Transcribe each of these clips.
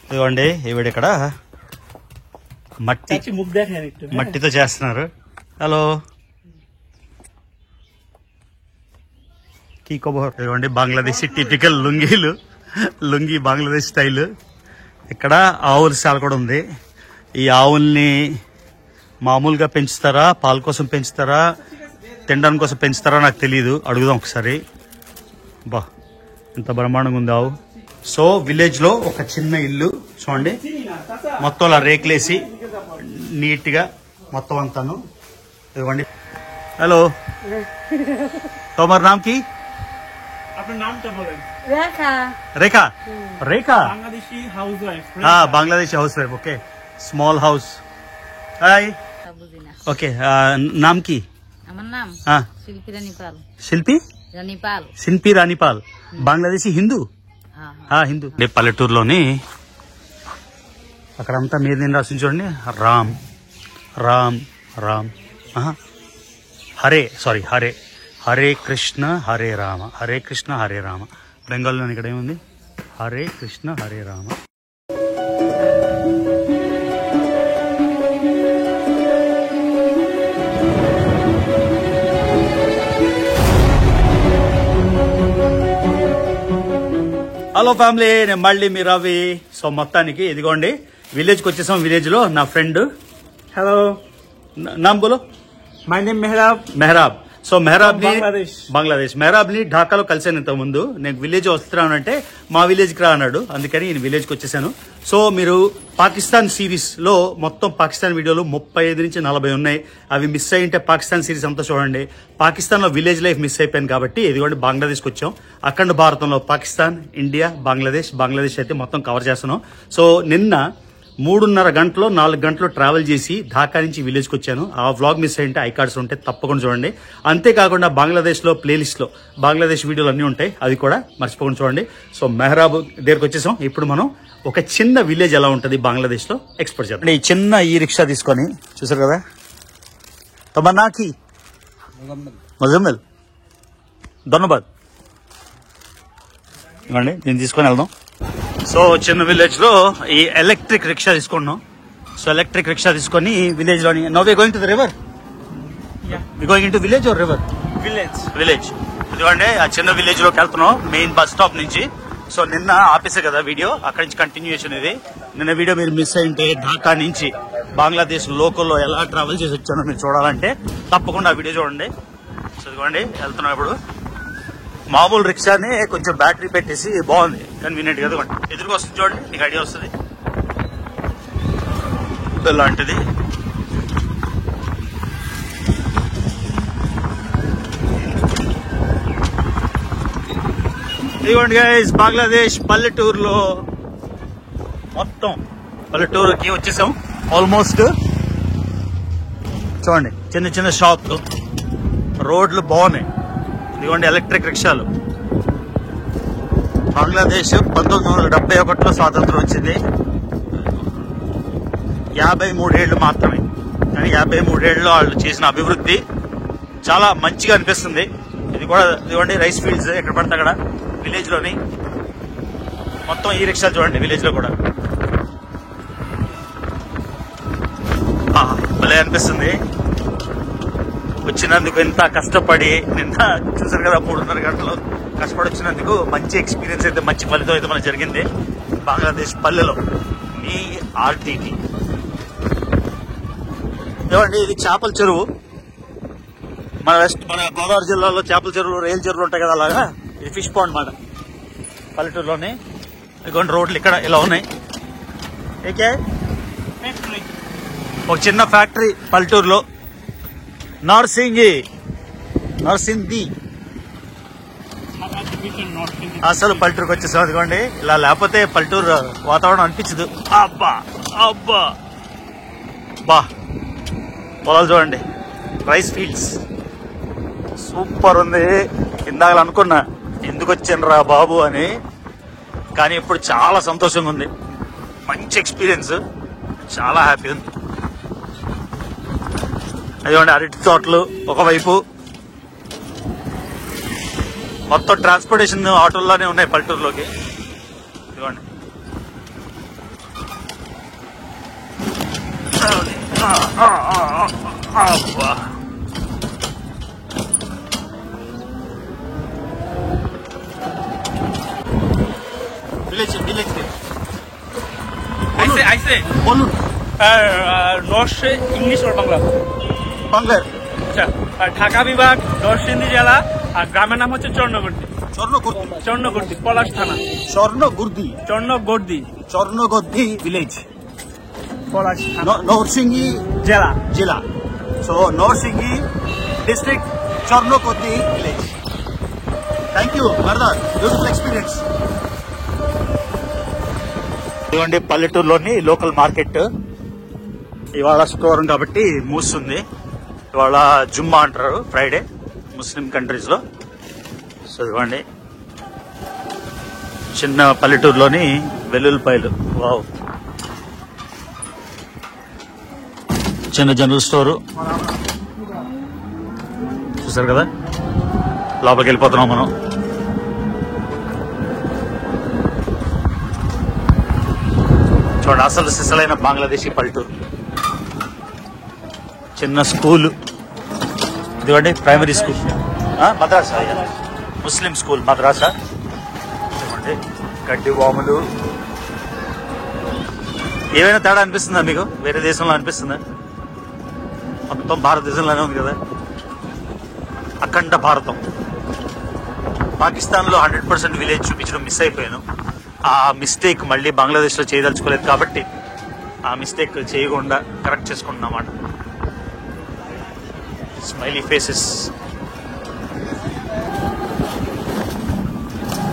ఇదిగోండి ఈవిడ ఇక్కడ మట్టితో చేస్తున్నారు. హలో కీ కబోర్. ఇదిగోండి బంగ్లాదేశీ టిపికల్ లుంగి బంగ్లాదేశ్ స్టైల్. ఇక్కడ ఆవుల శాల కూడా ఉంది. ఈ ఆవుల్ని మామూలుగా పెంచుతారా, పాల కోసం పెంచుతారా, తినడానికి కోసం పెంచుతారా నాకు తెలియదు. అడుగుదాం ఒకసారి. బా ఎంత బ్రహ్మాండంగా ఉంది ఆవు. సో విలేజ్ లో ఒక చిన్న ఇల్లు చూడండి, మొత్తం అలా రేకులేసి నీట్ గా మొత్తం అంతాను. ఇదిగోండి. హలో తోమర్ నామ్ కి Rekha. Bangladeshi housewife. Okay small house. Hi okay नाम की नाम हाँ शिल्पी रानीपाल. बांग्लादेशी हिंदू. हाँ हिंदू. పల్లెటూరులోని అక్కడంతా మీద నేను రాసి చూడండి. రామ్ రామ్ రామ్ హరే సారీ హరే హరే కృష్ణ హరే రామ, హరే కృష్ణ హరే రామ. బెంగాల్లోని ఇక్కడ ఏముంది? హరే కృష్ణ హరే రామ. హలో ఫ్యామిలీ, నేను మళ్ళీ మీ రవి. సో మొత్తానికి ఇదిగోండి విలేజ్కి వచ్చేసాం. విలేజ్ లో నా ఫ్రెండ్. హలో నామ్ బోలో. My name Mehrab. So Mehrab ని బంగ్లాదేశ్ మెహరాబ్ ని ఢాకాలో కలిసాను ఇంతకు ముందు. నేను విలేజ్ వస్తున్నాను అంటే మా విలేజ్ కి రా అన్నాడు, అందుకని నేను విలేజ్ కి వచ్చేసాను. సో మీరు పాకిస్తాన్ సిరీస్ లో మొత్తం పాకిస్తాన్ వీడియోలు 35 నుంచి 40 ఉన్నాయి. అవి మిస్ అయ్యింటే పాకిస్తాన్ సిరీస్ అంతా చూడండి. పాకిస్తాన్ లో విలేజ్ లైఫ్ మిస్ అయిపోయాను కాబట్టి ఇదిగోండి బంగ్లాదేశ్ కి వచ్చాం. అఖండ భారతంలో పాకిస్తాన్, ఇండియా, బంగ్లాదేశ్ అయితే మొత్తం కవర్ చేస్తున్నాం. సో నిన్న 3.5 గంటలు 4 గంటలు ట్రావెల్ చేసి ఢాకా నుంచి విలేజ్కి వచ్చాను. ఆ వ్లాగ్ మిస్ అయ్యింటే ఐ కార్డ్స్ ఉంటే తప్పకుండా చూడండి. అంతేకాకుండా బంగ్లాదేశ్ లో ప్లేలిస్ట్ లో బంగ్లాదేశ్ వీడియోలు అన్ని ఉంటాయి, అది కూడా మర్చిపోకుండా చూడండి. సో మెహరాబ్ దగ్గరకు వచ్చేసాం. ఇప్పుడు మనం ఒక చిన్న విలేజ్ ఎలా ఉంటుంది బంగ్లాదేశ్ లో ఎక్స్ప్లోర్ చేద్దాం. ఈ చిన్న ఈ రిక్షా తీసుకొని చూసారు కదా, తమన్నాకి ముజమ్మిల్ ధన్యవాద్ ఇవ్వండి, నేను తీసుకొని వెళ్దాం. సో చిన్న విలేజ్ లో ఈ ఎలక్ట్రిక్ రిక్షా తీసుకున్నాం. సో ఎలక్ట్రిక్ రిక్షా తీసుకొని విలేజ్ లోని no we going to the river. Going into village or river? Village. ఇదిగోండి ఆ చిన్న విలేజ్ లోకి వెళ్తున్నాం మెయిన్ బస్ స్టాప్ నుంచి. సో నిన్న ఆపేసే కదా వీడియో, అక్కడి నుంచి కంటిన్యూషన్ ఇది. నిన్న వీడియో మీరు మిస్ అయింటే ఢాకా నుంచి బంగ్లాదేశ్ లోకల్లో ఎలా ట్రావెల్ చేసి వచ్చానో మీరు చూడాలంటే తప్పకుండా ఆ వీడియో చూడండి. సో ఇదిగోండి వెళ్తున్నాం. ఇప్పుడు మామూలు రిక్షాని కొంచెం బ్యాటరీ పెట్టేసి బాగుంది, కన్వీనియంట్ గా. ఎదురుగా వస్తుంది చూడండి, నీకు ఐడియా వస్తుంది ఇలాంటిది. ఇదిగోండి గైస్ బంగ్లాదేశ్ పల్లెటూరులో మొత్తం పల్లెటూరుకి వచ్చేసాం ఆల్మోస్ట్. చూడండి చిన్న చిన్న షాప్లు, రోడ్లు బాగున్నాయి. ఇదిగోండి ఎలక్ట్రిక్ రిక్షాలు. బంగ్లాదేశ్ 1971లో స్వాతంత్రం వచ్చింది. 53 ఏళ్లు మాత్రమే, కానీ 53 ఏళ్ళలో వాళ్ళు చేసిన అభివృద్ధి చాలా మంచిగా అనిపిస్తుంది. ఇది కూడా ఇదిగోండి రైస్ ఫీల్డ్స్ ఎక్కడ పడితే అక్కడ విలేజ్ లోని మొత్తం ఈ రిక్షాలు చూడండి. విలేజ్ లో కూడా భలే అనిపిస్తుంది. వచ్చినందుకు ఎంత కష్టపడి నిన్న చూసారు కదా 3.5 గంటలు కష్టపడి వచ్చినందుకు మంచి ఎక్స్పీరియన్స్ అయితే, మంచి ఫలితం అయితే మనకు జరిగింది బంగ్లాదేశ్ పల్లెలో. ఈ ఆర్టీటీ ఏమండి, ఇది చేపల చెరువు. మన గోదావరి జిల్లాలో చేపల చెరువులు, రైలు చెరువులు ఉంటాయి కదా, అలాగా ఇది ఫిష్ పాండ్ మాట పల్లెటూరులోనే. ఇదిగోండి రోడ్లు ఇక్కడ ఇలా ఉన్నాయి. ఏకే ఒక చిన్న ఫ్యాక్టరీ పల్లెటూరులో, నర్సింది అసలు పల్లెటూరుకి వచ్చేసాం. అదిగోండి ఇలా, లేకపోతే పల్లెటూరు వాతావరణం అనిపించదు. అబ్బా అబ్బా బా, పొలాలు చూడండి, రైస్ ఫీల్డ్స్ సూపర్ ఉంది. ఇందాక అనుకున్నా ఎందుకు వచ్చాను రా బాబు అని, కానీ ఇప్పుడు చాలా సంతోషంగా ఉంది. మంచి ఎక్స్పీరియన్స్, చాలా హ్యాపీ ఉంది. అదిగోండి అరటి తోటలు ఒకవైపు, మొత్తం ట్రాన్స్పోర్టేషన్ ఆటోల్లోనే ఉన్నాయి పల్లెటూరులోకి. ఇదిగోండి বলুন। নর্থ ইংলিশ আর বাংলা। বাংলার আচ্ছা, ঢাকা বিভাগ, নরসিংদী জেলা, আর গ্রামের নাম হচ্ছে চর্ণগর্দি। চর্ণগর্দি, পলাশ থানা। চর্ণগর্দি ভিলেজ, পলাশ থানা, নরসিংদী জেলা। So Narsingdi district, Charnagoddi village. Thank you brother, beautiful experience. ఇదిగోండి పల్లెటూరులోని లోకల్ మార్కెట్. ఇవాళ శుక్రవారం కాబట్టి మూస్తుంది. ఇవాళ జుమ్మా అంటారు, ఫ్రైడే ముస్లిం కంట్రీస్ లో. సో ఇదిగోండి చిన్న పల్లెటూరులోని వెల్లుల్లిపాయలు. వావ్, చిన్న జనరల్ స్టోరు చూసారు కదా. లోపలికి వెళ్ళిపోతున్నాం మనం. చూడండి, అసలు సిసలైన బంగ్లాదేశీ పల్లెటూరు. చిన్న స్కూలు ఇదిగోండి, ప్రైమరీ స్కూల్, మద్రాసా, ముస్లిం స్కూల్ మద్రాసా. ఇదిగోండి గడ్డి వాములు. ఏమైనా తేడా అనిపిస్తుందా మీకు? వేరే దేశంలో అనిపిస్తుందా? మొత్తం భారతదేశంలోనే ఉంది కదా, అఖండ భారతం. పాకిస్తాన్ లో 100% విలేజ్ చూపించడం మిస్ అయిపోయాను. ఆ మిస్టేక్ మళ్ళీ బంగ్లాదేశ్ లో చేయదలుచుకోలేదు కాబట్టి ఆ మిస్టేక్ చేయకుండా కరెక్ట్ చేసుకుంటున్నా అన్నమాట. Smiley faces.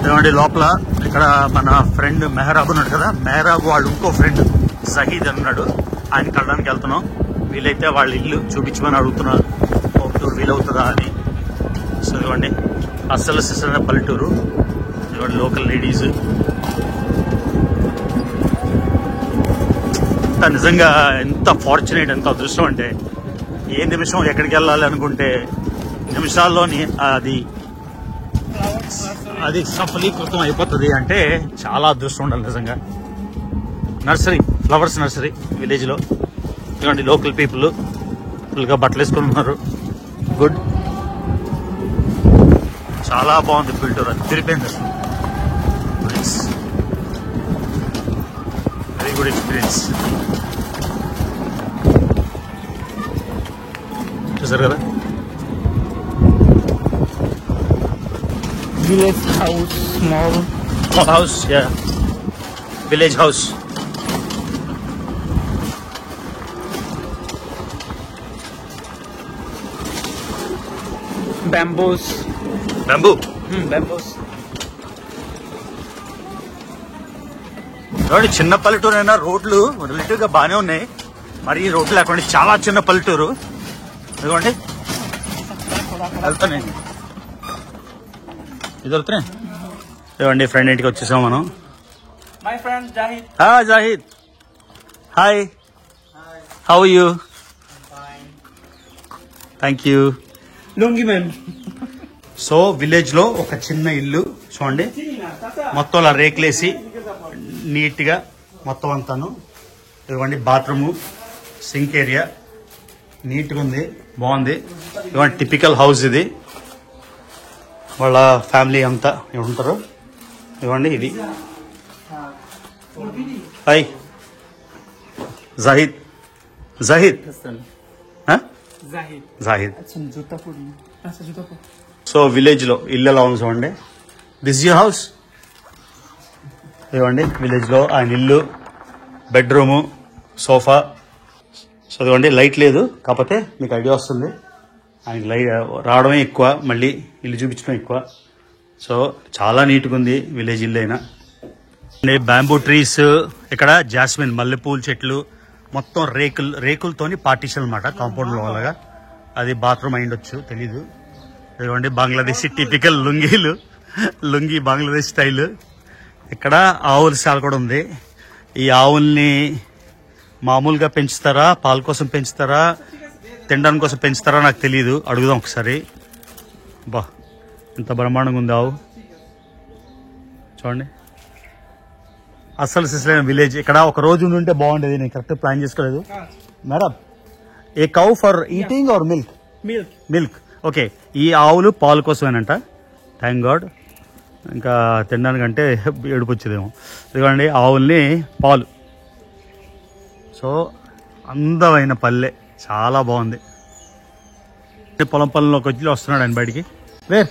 ఏమండి లోపల ఇక్కడ మన ఫ్రెండ్ మెహరాబ్ ఉన్నాడు కదా, మెహరాబ్ వాళ్ళు ఇంకో ఫ్రెండ్ జహీద్ అన్నాడు, ఆయన కలడానికి వెళ్తున్నాం. వీలైతే వాళ్ళ ఇల్లు చూపించమని అడుగుతున్నారు, హోమ్ టూర్ వీలవుతుందా అని. సో ఇదిగోండి అసలు సిసలైన పల్లెటూరు. ఇదిగోండి లోకల్ లేడీస్. నిజంగా ఎంత ఫార్చునేట్, ఎంత అదృష్టం అంటే ఏ నిమిషం ఎక్కడికి వెళ్ళాలి అనుకుంటే నిమిషాల్లోని అది సఫలీకృతం అయిపోతుంది అంటే చాలా అదృష్టం ఉండాలి నిజంగా. నర్సరీ, ఫ్లవర్స్ నర్సరీ విలేజ్ లో. ఇదిగోండి లోకల్ పీపుల్ ఫుల్గా బట్టలు వేసుకుని ఉన్నారు. గుడ్, చాలా బాగుంది పల్లెటూరు. అది తిరిపోయింది అసలు. Very good experience. చూసారు కదా. Village house, small house, yeah, village house. bamboos. Bamboo. Bamboos. చిన్న పల్లెటూరు అయినా రోడ్లు రిలేటివ్ గా బాగానే ఉన్నాయి. మరి రోడ్లు లేకుండా చాలా చిన్న పల్లెటూరు. ఇదిగోండి వెళ్తానే ఇదొరుతున్నాయి. ఇదిగోండి ఫ్రెండ్ ఇంటికి వచ్చేసాం మనం. My friend Jahid. Jahid. Hi. How are you? Fine. Thank you. Lungi man. So village లో ఒక చిన్న ఇల్లు చూడండి, మొత్తం అలా రేకులేసి నీట్ గా మొత్తం అంతాను. ఇదిగోండి బాత్రూము, సింక్ ఏరియా నీట్ గా ఉంది, బాగుంది. ఇదిగోండి టిపికల్ హౌస్ ఇది. వాళ్ళ ఫ్యామిలీ అంతా ఉంటారు. ఇదిగోండి ఇది. Hi Zahid. Zahid Zahid. So village లో ఇల్లు ఎలా ఉంది చూడండి. This your house. ఇదిగోండి విలేజ్ లో ఆయన ఇల్లు, బెడ్రూము, సోఫా. సో ఇదిగోండి లైట్ లేదు, కాకపోతే మీకు ఐడియా వస్తుంది. ఆయనకి లైట్ రావడమే ఎక్కువ, మళ్ళీ ఇల్లు చూపించడం ఎక్కువ. సో చాలా నీట్గా ఉంది విలేజ్ ఇల్లు అయినా. బ్యాంబూ ట్రీస్, ఇక్కడ జాస్మిన్ మల్లెపూల చెట్లు, మొత్తం రేకులతోని పార్టీషన్ అనమాట కాంపౌండ్ లో అలాగా. అది బాత్రూమ్ అయిండొచ్చు, తెలీదు. ఇదిగోండి బంగ్లాదేశీ టిపికల్ లుంగీలు, లుంగీ బంగ్లాదేశ్ స్టైల్. ఇక్కడ ఆవుల శాల కూడా ఉంది. ఈ ఆవుల్ని మామూలుగా పెంచుతారా, పాల కోసం పెంచుతారా, తినడానికి కోసం పెంచుతారా నాకు తెలియదు. అడుగుదాం ఒకసారి. బా ఎంత బ్రహ్మాండంగా ఉంది ఆవు చూడండి. అసలు సిసలైన విలేజ్. ఇక్కడ ఒక రోజు ఉంటే బాగుండేది, నేను కరెక్ట్ ప్లాన్ చేసుకోలేదు. Madam A cow for eating are milk? Milk. Milk. Okay, ఈ ఆవులు పాలు కోసమేనంట. Thank God. ఇంకా తినడానికంటే ఏడుపు వచ్చేదేమో. ఇదిగోండి ఆవుల్ని పాలు. సో అందమైన పల్లె, చాలా బాగుంది. పొలం పొలంలోకి వచ్చి వస్తున్నాడు ఆయన బయటికి. Where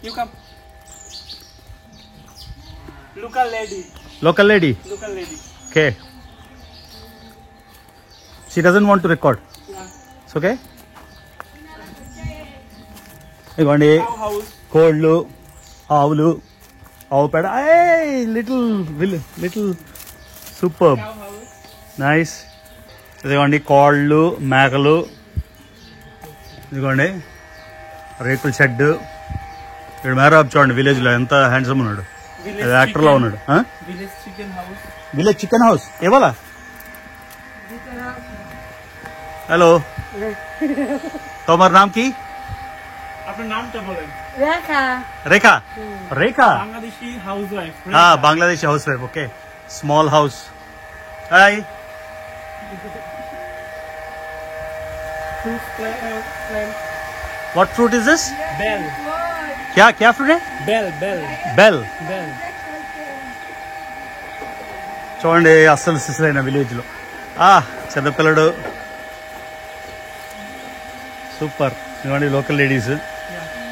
You come. Local lady. Local lady. Local lady. Okay, she doesn't want to record. Yeah. Okay, ఇదిగోండి Cow house. కోళ్ళు, ఆవులు, ఆవు పేడ. Little super Cow house. Nice. ఇదిగోండి కోళ్ళు, మేకలు. ఇదిగోండి రేకుల షెడ్. ఇక్కడ మేరాబ్ చూడండి, విలేజ్ లో ఎంత హ్యాండ్సమ్ ఉన్నాడు, Village యాక్టర్ లో chicken. ఉన్నాడు. Village chicken house. Village chicken house ఇవ్వాలా? हेलो, तुम्हारा नाम की? अपना नाम क्या बोले? रेखा। रेखा. रेखा, बांग्लादेशी हाउस वाइफ. हाँ Bangladesh house wife. Okay, small house. Hi. Fruit plant. What fruit is this? Bell. क्या क्या फ्रूट है? Bell. बेल. Bell. చూడండి అస్సలు సిసలైన విలేజ్ లో చిన్నపిల్లడు. సూపర్. ఇవ్వండి local ladies. Yeah.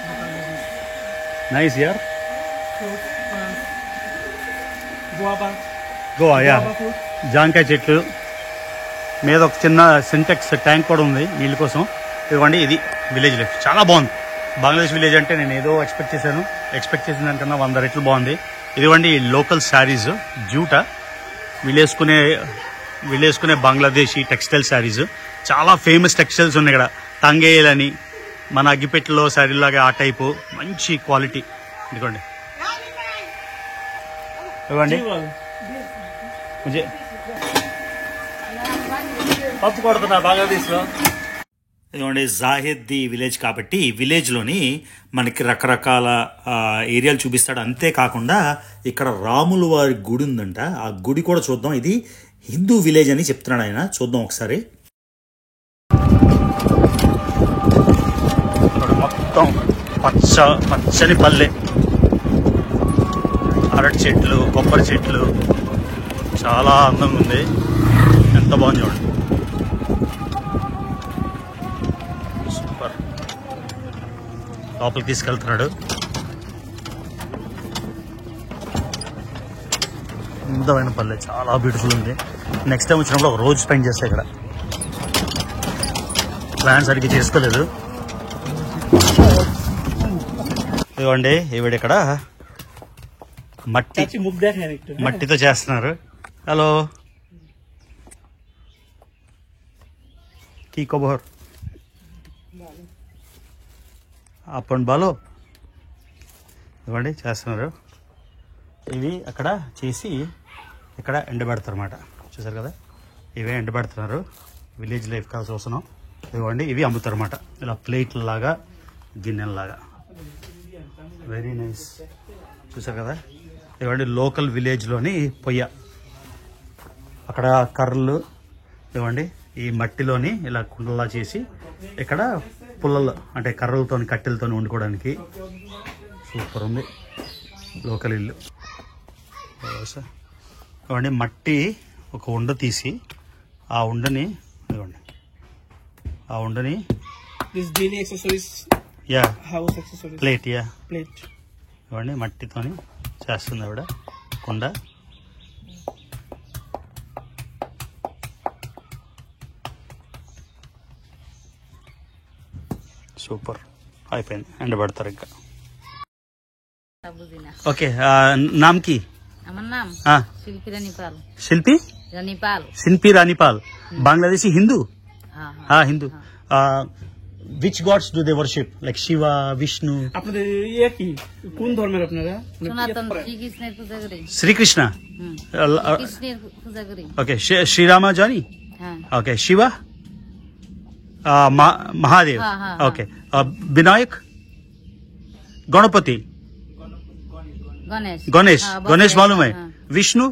Local ladies. Nice యార్. Fruit plant. Guava. Goa. Yeah, Guava fruit. జాంకాయ చెట్లు మీద ఒక చిన్న సింటెక్స్ ట్యాంక్ కూడా ఉంది నీళ్ళ కోసం. ఇదిగోండి ఇది విలేజ్ లైఫ్, చాలా బాగుంది. బంగ్లాదేశ్ విలేజ్ అంటే నేను ఏదో ఎక్స్పెక్ట్ చేసిన దానికన్నా 100 రెట్లు బాగుంది. ఇదిగోండి లోకల్ శారీస్, జూటా వీళ్ళేసుకునే బంగ్లాదేశీ టెక్స్టైల్ శారీస్. చాలా ఫేమస్ టెక్స్టైల్స్ ఉన్నాయి ఇక్కడ. తంగేయల్ అని, మన అగ్గిపెట్టెలో శారీలాగా ఆ టైపు, మంచి క్వాలిటీ. ఇదిగోండి ఇవ్వండి. Jewel. పప్పు కొడుతున్నా బంగ్లాదేశ్ లో. ఇదిగోండి జాహిద్ ది విలేజ్ కాబట్టి విలేజ్ లోని మనకి రకరకాల ఏరియాలు చూపిస్తాడు. అంతేకాకుండా ఇక్కడ రాముల వారి గుడి ఉందంట, ఆ గుడి కూడా చూద్దాం. ఇది హిందూ విలేజ్ అని చెప్తున్నాడు ఆయన, చూద్దాం ఒకసారి. మొత్తం పచ్చని పల్లె, అరటి చెట్లు, కొబ్బరి చెట్లు, చాలా అందంగా ఉంది. ఎంత బాగుంది చూడండి. సూపర్. లోపలికి తీసుకెళ్తున్నాడు. అందమైన పల్లె, చాలా బ్యూటిఫుల్ ఉంది. నెక్స్ట్ టైం వచ్చినప్పుడు ఒక రోజు స్పెండ్ చేస్తా ఇక్కడ. ప్లాన్స్ అడిగి చేసుకోలేదు. ఇదిగోండి ఈవిడ ఇక్కడ चाची मुख देखा है एक మట్టితో చేస్తున్నారు. హలో, की खबर? आपण బాలో. ఇవ్వండి చేస్తున్నారు. ఇవి అక్కడ చేసి ఇక్కడ ఎండబెడతారు అన్నమాట. చూసారు కదా, ఇవే ఎండబెడుతున్నారు. విలేజ్ లైఫ్ కావాల్సి వస్తున్నాం. ఇవ్వండి ఇవి అమ్ముతారు అన్నమాట, ఇలా ప్లేట్ల లాగా, గిన్నెలలాగా. Very nice. చూసారు కదా, ఇవ్వండి లోకల్ విలేజ్లోని పొయ్య. అక్కడ కర్రలు ఇవ్వండి, ఈ మట్టిలోని ఇలా కుండలా చేసి ఇక్కడ పుల్లలు అంటే కర్రలతో కట్టెలతో వండుకోవడానికి. సూపర్ ఉంది లోకల్ ఇల్లు. ఇవ్వండి మట్టి ఒక ఉండ తీసి ఆ ఉండని ఇవ్వండి, ఆ ఉండని This daily accessories. Yeah House accessories. Plate. Yeah Plate. ఇవ్వండి మట్టితోని చేస్తుంది ఆవిడ కుండ. సూపర్. అయిపోయింది, ఎండబెడతారు ఇంకా. ఓకే, నామ్ కి? আমার নাম हाँ শিল্পী রানীপাল। शिल्पी রানীপাল। शिल्पी रानीपाल, बांग्लादेशी हिंदू? हाँ हाँ Hindu. Which gods do they worship? Like Shiva, Vishnu? আপনাদের ইয়ে কি কোন ধর্মের আপনারা? সনাতন শ্রীকৃষ্ণের পূজা করি। Sri Krishna. কৃষ্ণের পূজা করি। Okay, Sri Rama Jani? হ্যাঁ। Okay, Shiva? Mahadev? हाँ, हाँ, Okay. Vinayak? Ganapati? Ganesh. Ganesh? हाँ, Ganesh বড় मालूम है? हाँ। Vishnu?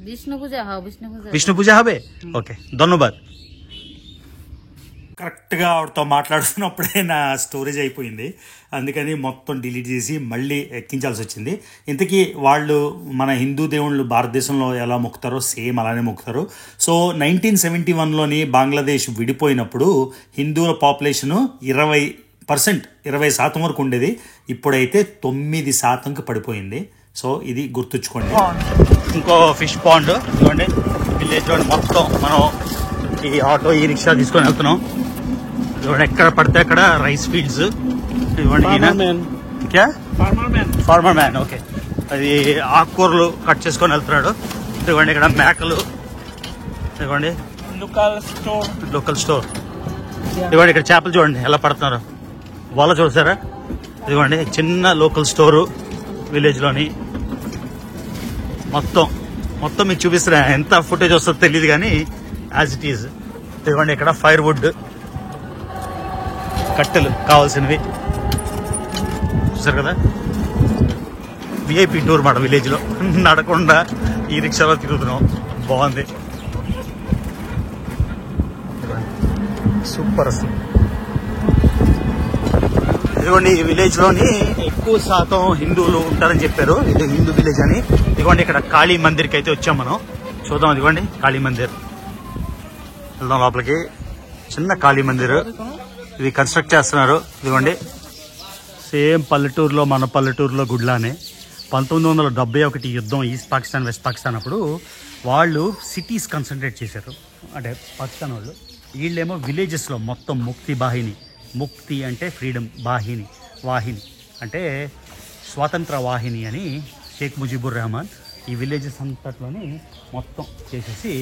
বিষ্ণু পূজা। হ্যাঁ বিষ্ণু পূজা। विष्णु पूजा হবে? Okay, ধন্যবাদ. కరెక్ట్గా ఆవిడతో మాట్లాడుతున్నప్పుడే నా స్టోరేజ్ అయిపోయింది, అందుకని మొత్తం డిలీట్ చేసి మళ్ళీ ఎక్కించాల్సి వచ్చింది. ఇంతకీ వాళ్ళు మన హిందూ దేవుళ్ళు భారతదేశంలో ఎలా మొక్కుతారో సేమ్ అలానే మొక్కుతారు. సో 1971లోని బంగ్లాదేశ్ విడిపోయినప్పుడు హిందువుల పాపులేషను 20% వరకు ఉండేది. ఇప్పుడైతే 9%కి పడిపోయింది. సో ఇది గుర్తుంచుకోండి. ఇంకో ఫిష్ పాండ్ చూడండి, విలేజ్లో మొత్తం మనం ఈ ఆటో ఈ రిక్షా తీసుకొని వెళ్తున్నాం. చూడండి ఎక్కడ పడితే అక్కడ rice fields. Farmer man okay, అది ఆకుకూరలు కట్ చేసుకొని వెళ్తున్నాడు. ఇదిగోండి ఇక్కడ మేకలు, ఇదిగోండి లోకల్ స్టోర్. ఇదిగోండి ఇక్కడ చేపలు చూడండి ఎలా పడుతున్నారు, వల చూసారా. ఇదిగోండి చిన్న లోకల్ స్టోరు విలేజ్లోని. మొత్తం మీకు చూపిస్తున్నా, ఎంత ఫుటేజ్ వస్తుందో తెలియదు కానీ యాజ్ ఇట్ ఈజ్. ఇదిగోండి ఇక్కడ ఫైర్ వుడ్ కట్టెలు కావాల్సినవి చూసారు కదా. విఐపి టూర్ మాట విలేజ్లో, నడకుండా ఈ రిక్షాలో తిరుగుతున్నాం, బాగుంది సూపర్ అసలు. ఇదిగోండి ఈ విలేజ్ లోని ఎక్కువ శాతం హిందువులు ఉంటారని చెప్పారు, ఇది హిందూ విలేజ్ అని. ఇదిగోండి ఇక్కడ కాళీ మందిర్కి అయితే వచ్చాం మనం, చూద్దాం. ఇదిగోండి కాళీ మందిర్, వెళ్దాం లోపలికి. చిన్న కాళీ మందిర్, ఇది కన్స్ట్రక్ట్ చేస్తున్నారు. ఇదిగోండి సేమ్ పల్లెటూరులో, మన పల్లెటూరులో గుడ్లానే. 1971 యుద్ధం ఈస్ట్ పాకిస్తాన్ వెస్ట్ పాకిస్తాన్ అప్పుడు వాళ్ళు సిటీస్ కన్సన్ట్రేట్ చేశారు, అంటే పాకిస్తాన్ వాళ్ళు. వీళ్ళేమో విలేజెస్లో మొత్తం ముక్తి అంటే ఫ్రీడమ్, వాహిని అంటే స్వాతంత్ర వాహిని అని షేక్ ముజిబుర్ రెహమాన్ ఈ విలేజెస్ అంతట్లోని మొత్తం చేసేసి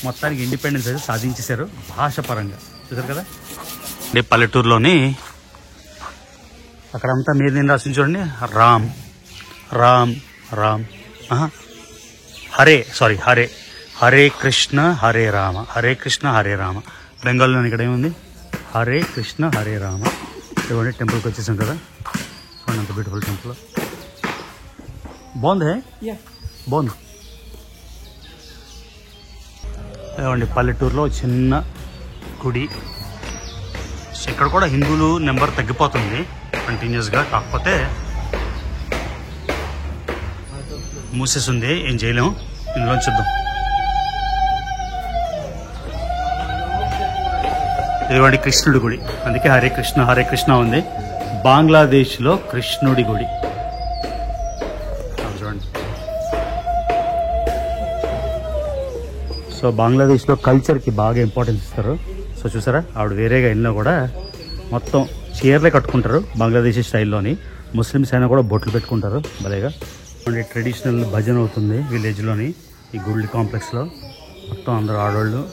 మొత్తానికి ఇండిపెండెన్స్ అయితే సాధించేశారు భాష పరంగా. చూసారు కదా పల్లెటూరులోని అక్కడంతా మీద నేను రాసింది చూడండి, రామ్ రామ్ రామ్ హరే కృష్ణ హరే రామ, హరే కృష్ణ హరే రామ. బెంగాల్లోని ఇక్కడ ఏముంది, హరే కృష్ణ హరే రామ. ఇవ్వండి టెంపుల్కి వచ్చేసాం కదా, చూడండి అంత బ్యూటిఫుల్ టెంపుల్, బాగుంది. ఇవ్వండి పల్లెటూరులో చిన్న గుడి. ఇక్కడ కూడా హిందువులు నెంబర్ తగ్గిపోతుంది కంటిన్యూస్గా, కాకపోతే మూసేసింది, ఏం చేయలేము. ఇందులో చూద్దాం. ఇదిగోండి కృష్ణుడి గుడి, అందుకే హరే కృష్ణ ఉంది. బంగ్లాదేశ్లో కృష్ణుడి గుడి చూడండి. సో బంగ్లాదేశ్లో కల్చర్కి బాగా ఇంపార్టెన్స్ ఇస్తారు. సో చూసారా ఆవిడ వేరేగా ఇళ్ళలో కూడా మొత్తం చీరలే కట్టుకుంటారు బంగ్లాదేశీ స్టైల్లోని. ముస్లిమ్స్ అయినా కూడా బొట్లు పెట్టుకుంటారు భలేగా. ట్రెడిషనల్ భజన అవుతుంది విలేజ్లోని, ఈ గుడి కాంప్లెక్స్లో. మొత్తం అందరూ ఆడవాళ్ళు.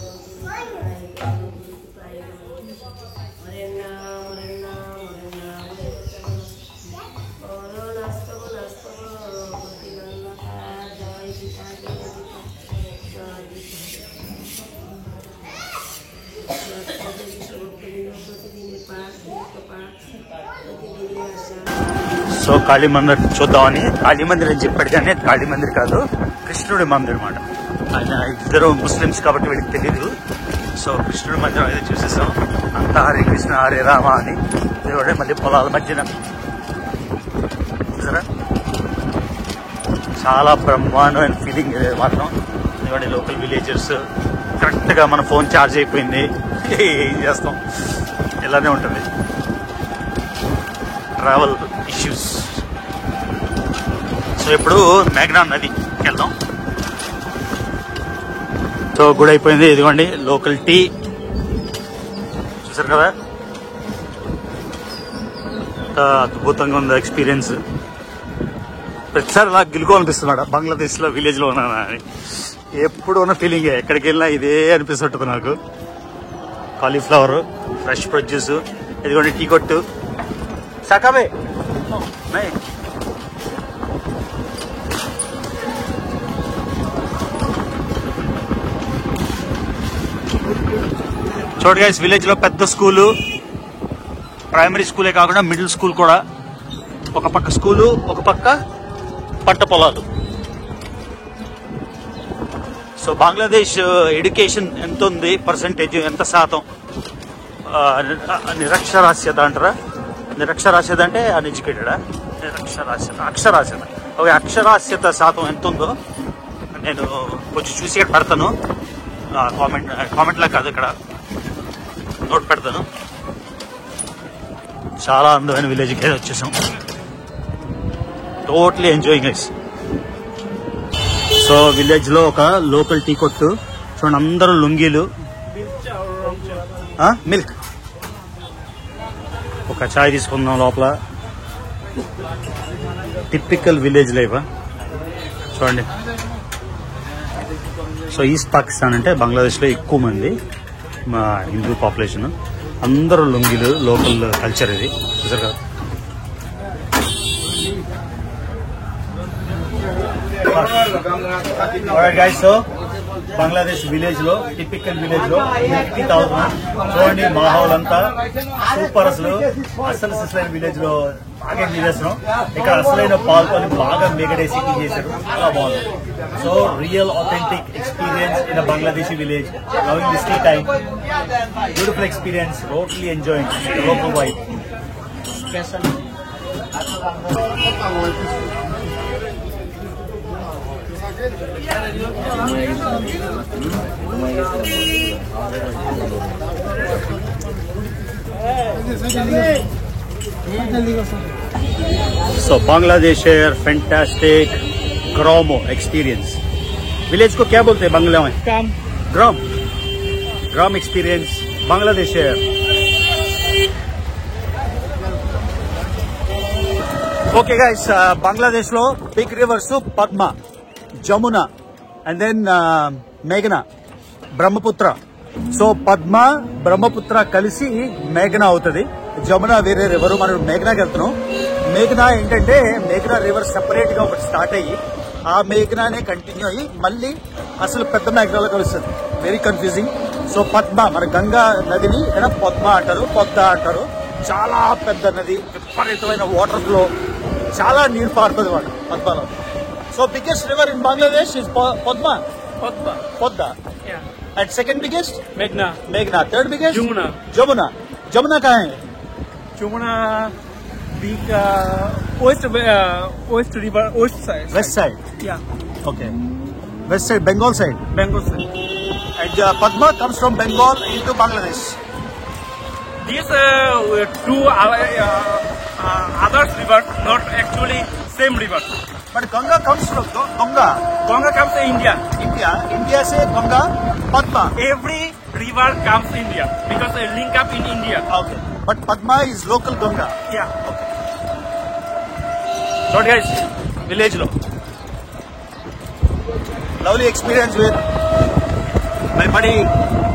సో కాళీ మందిర్ చూద్దామని, కాళీ మందిర్ అని చెప్పాడు కానీ కాళీ మందిర్ కాదు, కృష్ణుడి మందిర్ అనమాట. ఆయన ఇద్దరు ముస్లిమ్స్ కాబట్టి వీళ్ళకి తెలియదు. సో కృష్ణుడి మందిరం అయితే చూసేసాం. అంతా హరే కృష్ణ హరే రామ అని. ఇదిగోండి మళ్ళీ పొలాల మధ్యన చూసారా, చాలా బ్రహ్మాండమైన ఫీలింగ్ మాత్రం. ఇదిగోండి లోకల్ విలేజర్స్. కరెక్ట్గా మన ఫోన్ ఛార్జ్ అయిపోయింది, ఏం చేస్తాం, ఇలానే ఉంటుంది ట్రావెల్ ఇష్యూస్. సో ఇప్పుడు మేఘనా నదికి వెళ్దాం. సో గుడి అయిపోయింది. ఇదిగోండి లోకల్ టీ చూసారు కదా, అద్భుతంగా ఉంది ఎక్స్పీరియన్స్. ప్రతిసారి నాకు గిలుకోవాలనిపిస్తున్నాడు బంగ్లాదేశ్లో విలేజ్లో ఉన్నాను అని. ఎప్పుడు ఉన్న ఫీలింగే, ఎక్కడికి వెళ్ళినా ఇదే అనిపిస్తుంటుంది నాకు. Cauliflower, fresh produce. ఇదిగోండి టీ కొట్టు. సకాబే చూడండి గైస్, విలేజ్ లో పెద్ద స్కూలు, ప్రైమరీ స్కూలే కాకుండా మిడిల్ స్కూల్ కూడా. ఒక పక్క స్కూలు, ఒక పక్క పంట పొలాలు. సో బంగ్లాదేశ్ ఎడ్యుకేషన్ ఎంత ఉంది, పర్సంటేజ్ ఎంత శాతం నిరక్షరాస్యత అంటారా? నిరక్షరాస్యత అంటే అన్ఎడ్యుకేటెడా? అక్షరాస్యత. ఓకే, అక్షరాస్యత శాతం ఎంత ఉందో నేను కొంచెం చూసి ఇక్కడ పెడతాను. కామెంట్లో కాదు, ఇక్కడ నోట్ పెడతాను. చాలా అందమైన విలేజ్కి వచ్చేసాం. Totally enjoying guys. So village లో ఒక లోకల్ టీ కొట్టు చూడండి, అందరూ లుంగీలు, మిల్క్. ఒక చాయ్ తీసుకుందాం లోపల. టిపికల్ విలేజ్ లైఫ్ చూడండి. సో ఈస్ట్ పాకిస్తాన్ అంటే బంగ్లాదేశ్లో ఎక్కువ మంది మా హిందూ పాపులేషన్, అందరూ లుంగీలు, లోకల్ కల్చర్ ఇది చూసారు కదా. సో బంగ్లాదేశ్ విలేజ్ లో, టిపికల్ విలేజ్ లో మిల్క్ టీ తాగుతున్నాం. చూడండి మాహౌల్ అంతా సూపర్. అసలు అసలైన విలేజ్ లో బాగా ఎంజాయ్ చేస్తున్నాం. ఇక్కడ అసలైన పాల్కొని బాగా మిగడేసి చేశారు, చాలా బాగుంది. So real authentic experience in a Bangladeshi village, loving this tea time, beautiful experience, totally enjoying local wife. So Bangladesh fantastic ग्रामो एक्सपीरियंस. विलेज को क्या बोलते हैं बांग्ला में? ग्राम. Gram experience Bangladesh. Okay guys, Bangladesh लो big rivers Padma, Jamuna and then मेघना, ब्रह्मपुत्र. సో పద్మ బ్రహ్మపుత్ర కలిసి మేఘనా అవుతుంది. జమున వేరే రివర్. మనం మేఘనాకి వెళ్తున్నాం. మేఘనా ఏంటంటే మేఘనా రివర్ సెపరేట్ గా ఒకటి స్టార్ట్ అయ్యి ఆ మేఘనానే కంటిన్యూ అయ్యి మళ్ళీ అసలు పెద్ద మేఘనాలో కలుస్తుంది. Very confusing. సో పద్మ మన గంగా నదిని ఇక్కడ పద్మ అంటారు, పొద్ద అంటారు. చాలా పెద్ద నది, విపరీతమైన వాటర్ ఫ్లో, చాలా నీరు పారుతుంది వాడు పద్మలో. So biggest river in Bangladesh is Padma. Podda. And second biggest? Meghna. Third biggest? Jamuna. Jamuna कहाँ है? Jamuna big west river, west side. Yeah. Okay. West side, Bengal side. And Padma comes from Bengal into Bangladesh. These two other rivers, not actually same river. But Ganga comes from Ganga. Ganga comes to India. India से Ganga, Padma. Every river comes India because they link up in India. Okay. But Padma is local Ganga. Yeah. Okay. So guys, village lo. Lovely experience with my buddy,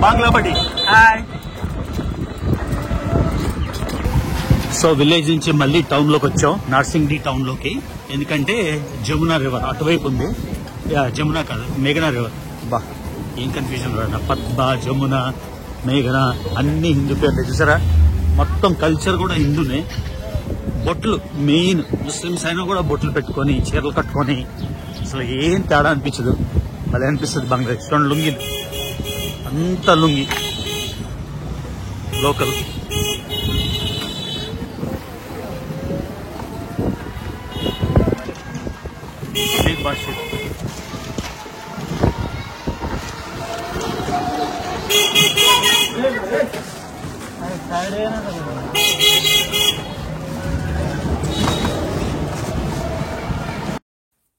Bangla buddy. Hi. So village నుంచి మళ్ళీ town లోకి వచ్చాం, nursing D town లోకి. ఎందుకంటే Jamuna river అటువైపు ఉంది. జమునా కాదు, మేఘనా రివర్. బా ఏం కన్ఫ్యూజన్ రా. పద్మ, జమున, మేఘనా అన్ని హిందూ పేర్లు చూసారా. మొత్తం కల్చర్ కూడా హిందూనే. బొట్లు మెయిన్, ముస్లిమ్స్ అయినా కూడా బొట్లు పెట్టుకొని చీరలు కట్టుకొని అసలు ఏం తేడా అనిపించదు. అలా అనిపిస్తుంది బంగ్లాదేశ్. రెండు లుంగిలు, అంత లుంగి లోకల్.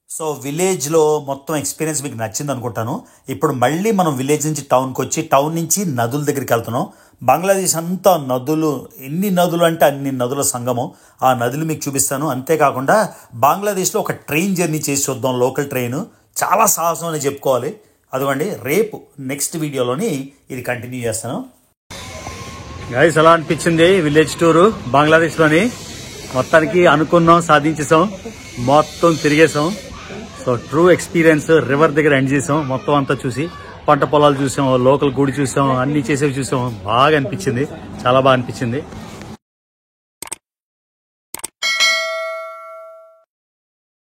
సో విలేజ్ లో మొత్తం ఎక్స్పీరియన్స్ మీకు నచ్చింది అనుకుంటాను. ఇప్పుడు మళ్ళీ మనం విలేజ్ నుంచి టౌన్కి వచ్చి టౌన్ నుంచి నదుల దగ్గరికి వెళ్తున్నాం. బంగ్లాదేశ్ అంతా నదులు, ఎన్ని నదులు అంటే అన్ని నదుల సంగమం. ఆ నదులు మీకు చూపిస్తాను. అంతేకాకుండా బంగ్లాదేశ్లో ఒక ట్రైన్ జర్నీ చేసి చూద్దాం, లోకల్ ట్రైన్. చాలా సాహసం అని చెప్పుకోవాలి. అదిగోండి, రేపు నెక్స్ట్ వీడియోలోని ఇది కంటిన్యూ చేస్తాను. గైస్ ఎలా అనిపించింది విలేజ్ టూరు బంగ్లాదేశ్లోని? మొత్తానికి అనుకున్నాం, సాధించేసాం, మొత్తం తిరిగేసాం. So true experience. రివర్ దగ్గర ఎండ్ చేసాం, మొత్తం అంతా చూసి పంట పొలాలు చూసాం, లోకల్ గుడి చూసాం, అన్ని చేసేవి చూసాం. బాగా అనిపించింది, చాలా బాగా అనిపించింది.